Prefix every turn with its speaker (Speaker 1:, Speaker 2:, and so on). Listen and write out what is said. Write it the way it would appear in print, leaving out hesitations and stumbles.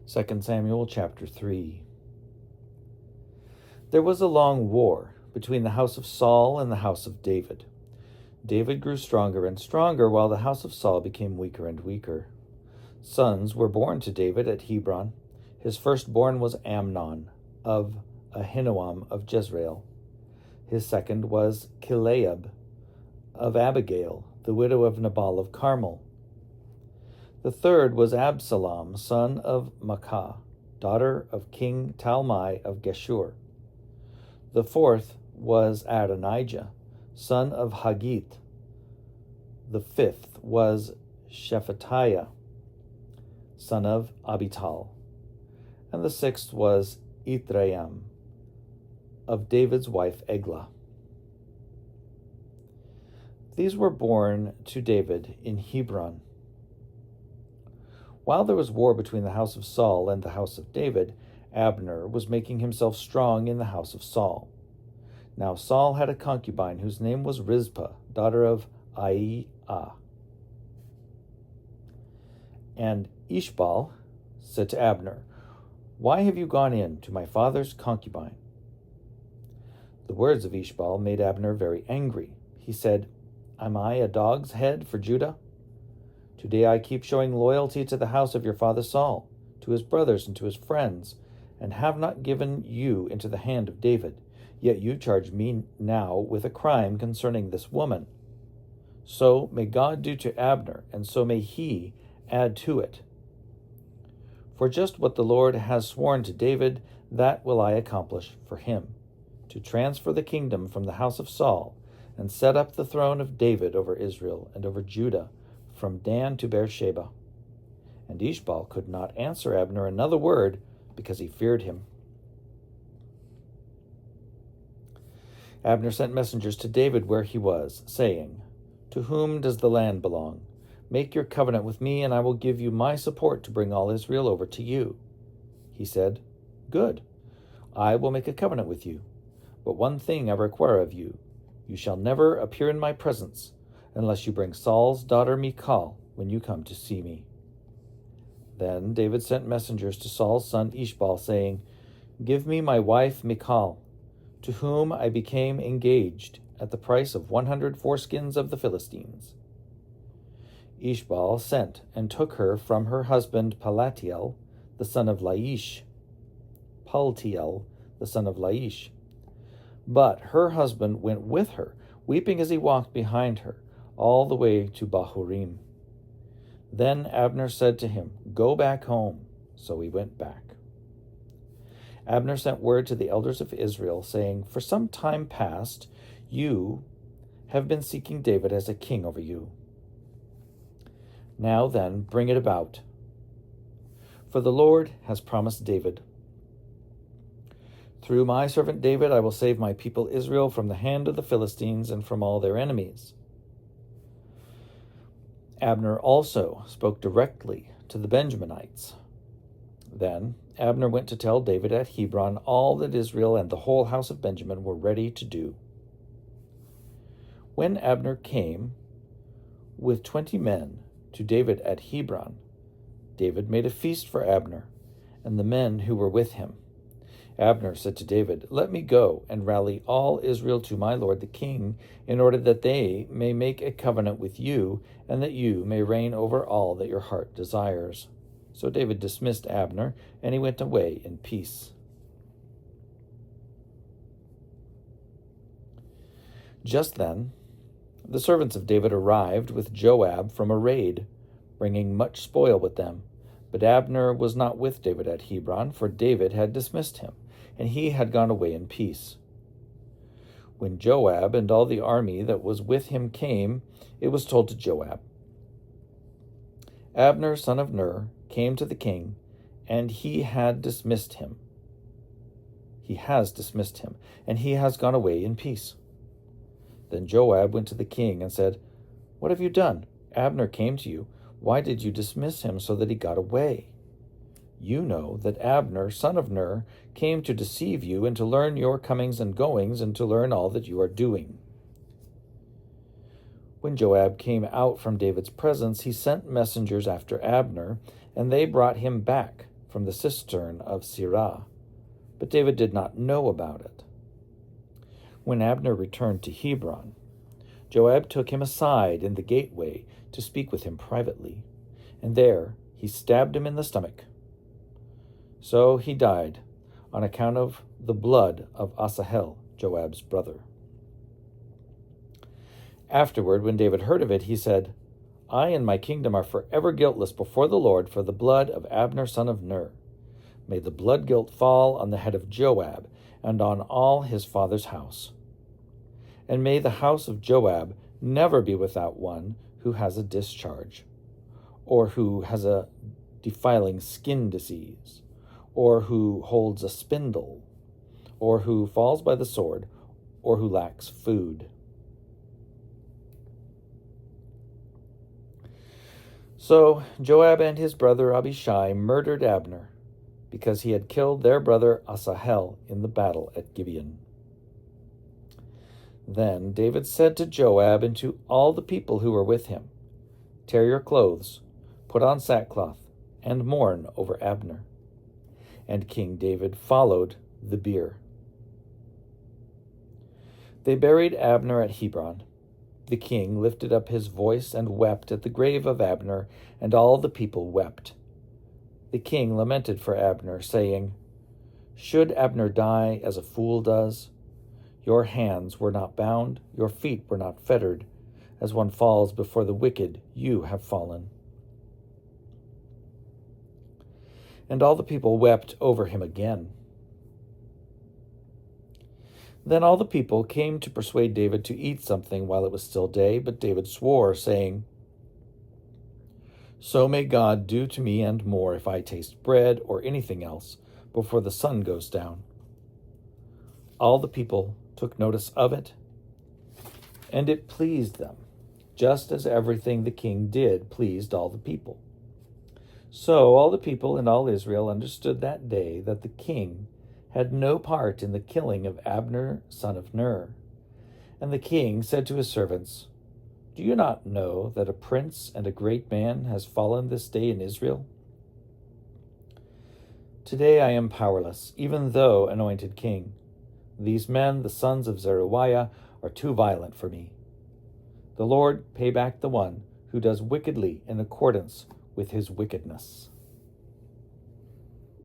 Speaker 1: 2 Samuel chapter 3. There was a long war between the house of Saul and the house of David. David grew stronger and stronger, while the house of Saul became weaker and weaker. Sons were born to David at Hebron. His firstborn was Amnon of Ahinoam of Jezreel. His second was Chileab of Abigail, the widow of Nabal of Carmel. The third was Absalom, son of Maacah, daughter of King Talmai of Geshur. The fourth was Adonijah, son of Haggith. The fifth was Shephatiah, son of Abital. And the sixth was Ithream, of David's wife Eglah. These were born to David in Hebron. While there was war between the house of Saul and the house of David, Abner was making himself strong in the house of Saul. Now Saul had a concubine whose name was Rizpah, daughter of Aiah. And Ishbaal said to Abner, "Why have you gone in to my father's concubine?" The words of Ishbaal made Abner very angry. He said, "Am I a dog's head for Judah? Today I keep showing loyalty to the house of your father Saul, to his brothers and to his friends, and have not given you into the hand of David. Yet you charge me now with a crime concerning this woman. So may God do to Abner, and so may he add to it. For just what the Lord has sworn to David, that will I accomplish for him, to transfer the kingdom from the house of Saul, and set up the throne of David over Israel and over Judah, from Dan to Beersheba." And Ishbaal could not answer Abner another word, because he feared him. Abner sent messengers to David where he was, saying, "To whom does the land belong? Make your covenant with me, and I will give you my support to bring all Israel over to you." He said, "Good, I will make a covenant with you. But one thing I require of you: you shall never appear in my presence, unless you bring Saul's daughter Michal when you come to see me." Then David sent messengers to Saul's son Ishbaal, saying, "Give me my wife Michal, to whom I became engaged at the price of 100 foreskins of the Philistines." Ishbaal sent and took her from her husband Paltiel, the son of Laish. But her husband went with her, weeping as he walked behind her, all the way to Bahurim. Then Abner said to him, "Go back home." So he went back. Abner sent word to the elders of Israel, saying, "For some time past you have been seeking David as a king over you. Now then, bring it about. For the Lord has promised David, 'Through my servant David I will save my people Israel from the hand of the Philistines and from all their enemies.'" Abner also spoke directly to the Benjaminites. Then Abner went to tell David at Hebron all that Israel and the whole house of Benjamin were ready to do. When Abner came with 20 men to David at Hebron, David made a feast for Abner and the men who were with him. Abner said to David, "Let me go and rally all Israel to my lord the king, in order that they may make a covenant with you, and that you may reign over all that your heart desires." So David dismissed Abner, and he went away in peace. Just then, the servants of David arrived with Joab from a raid, bringing much spoil with them. But Abner was not with David at Hebron, for David had dismissed him, and he had gone away in peace. When Joab and all the army that was with him came, it was told to Joab, "Abner, son of Ner, came to the king, and he has dismissed him, and he has gone away in peace." Then Joab went to the king and said, "What have you done? Abner came to you. Why did you dismiss him so that he got away? You know that Abner, son of Ner, came to deceive you and to learn your comings and goings and to learn all that you are doing." When Joab came out from David's presence, he sent messengers after Abner, and they brought him back, from the cistern of Sirah, but David did not know about it. When Abner returned to Hebron, Joab took him aside in the gateway to speak with him privately, and there he stabbed him in the stomach. So he died on account of the blood of Asahel, Joab's brother. Afterward, when David heard of it, he said, I and my kingdom are forever guiltless before the Lord for the blood of Abner son of Ner. May the blood guilt fall on the head of Joab and on all his father's house. And may the house of Joab never be without one who has a discharge, or who has a defiling skin disease, or who holds a spindle, or who falls by the sword, or who lacks food. So Joab and his brother Abishai murdered Abner, because he had killed their brother Asahel in the battle at Gibeon. Then David said to Joab and to all the people who were with him, Tear your clothes, put on sackcloth, and mourn over Abner. And King David followed the bier. They buried Abner at Hebron. The king lifted up his voice and wept at the grave of Abner, and all the people wept. The king lamented for Abner, saying, Should Abner die as a fool does? Your hands were not bound, your feet were not fettered. As one falls before the wicked, you have fallen. And all the people wept over him again. Then all the people came to persuade David to eat something while it was still day, but David swore, saying, So may God do to me and more if I taste bread or anything else before the sun goes down. All the people took notice of it, and it pleased them, just as everything the king did pleased all the people. So all the people and all Israel understood that day that the king had no part in the killing of Abner son of Ner. And the king said to his servants, Do you not know that a prince and a great man has fallen this day in Israel? Today I am powerless, even though anointed king. These men, the sons of Zeruiah, are too violent for me. The Lord pay back the one who does wickedly in accordance with his wickedness.